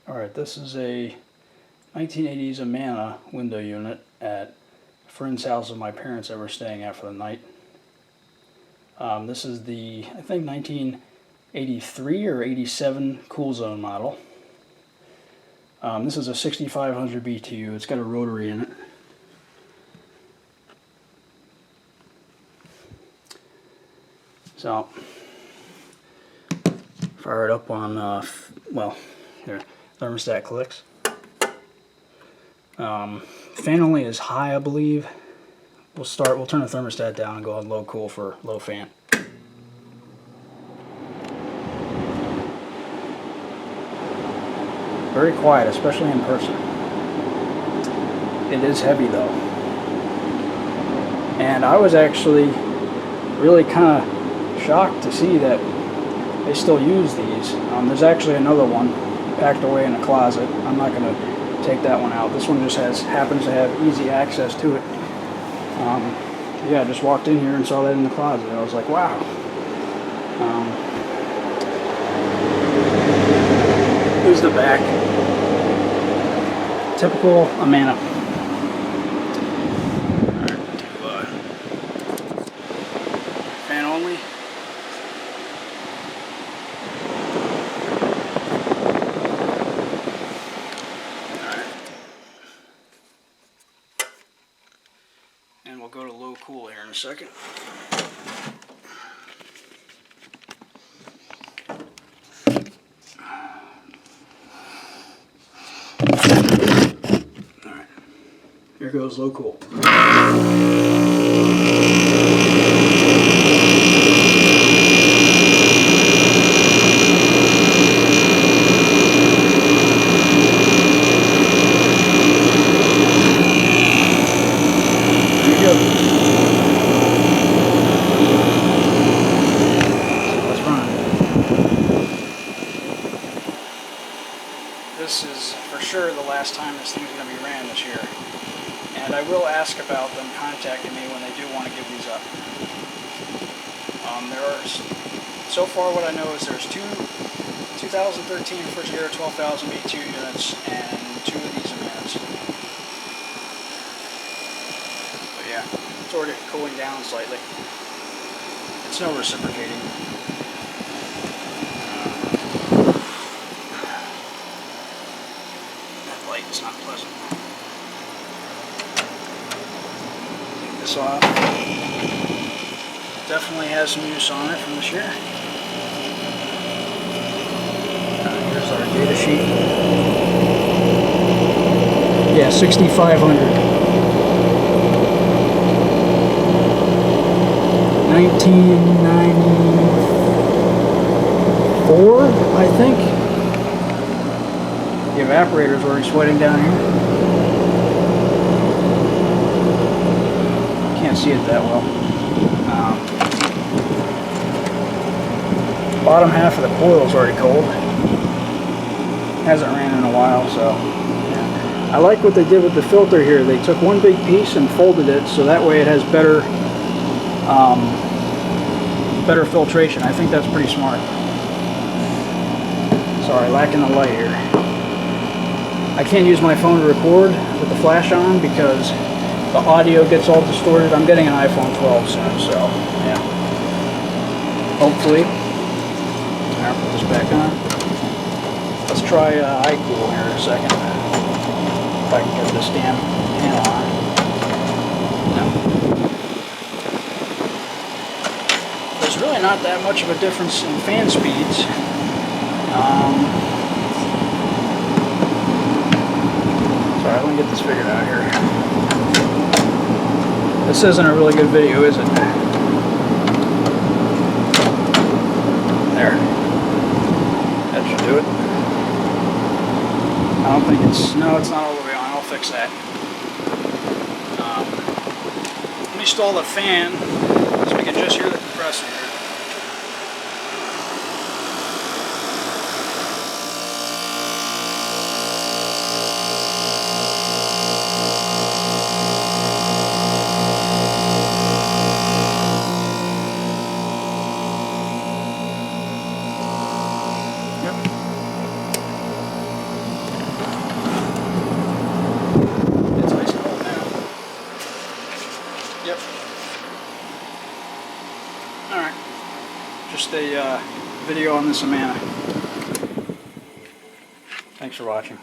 Alright, this is a 1980s Amana window unit at a friend's house of my parents that were staying at for the night. This is the, I think, 1983 or 87 CoolZone model. This is a 6500 BTU. It's got a rotary in it. So, fire it up on, well, here, thermostat clicks. Fan only is high, I believe. We'll turn the thermostat down and go on low cool for low fan. Very quiet, especially in person. It is heavy though. And I was actually really kind of shocked to see that they still use these. There's actually another one packed away in a closet. I'm not going to take that one out. This one just happens to have easy access to it. Yeah, I just walked in here and saw that in the closet. I was like, wow. Here's the back. Typical Amana. Alright, fan only. Alright. And we'll go to low cool here in a second. Alright, here goes low cool. This is for sure the last time this thing's going to be ran this year. And I will ask about them contacting me when they do want to give these up. There are, so far what I know is there's two 2013 refrigerator 12,000 BTU units and two of these Amanas. But yeah, it's already cooling down slightly. It's no reciprocating. It's not pleasant. Take this off. Definitely has some use on it from this year. Here's our data sheet. Yeah, 6,500. 1994, I think. The evaporator's already sweating down here. Can't see it that well. Bottom half of the coil's already cold. Hasn't ran in a while, so yeah. I like what they did with the filter here. They took one big piece and folded it so that way it has better better filtration. I think that's pretty smart. Sorry, lacking the light here. I can't use my phone to record with the flash on because the audio gets all distorted. I'm getting an iPhone 12 soon, so yeah. Hopefully. I'll put this back on. Let's try iCool here in a second. If I can get this damn panel on. No. There's really not that much of a difference in fan speeds. Alright, let me get this figured out here. This isn't a really good video, is it? There. That should do it. I don't think it's... No, it's not all the way on. I'll fix that. Let me stall the fan so we can just hear the compressor here. video on this Amana. Thanks for watching.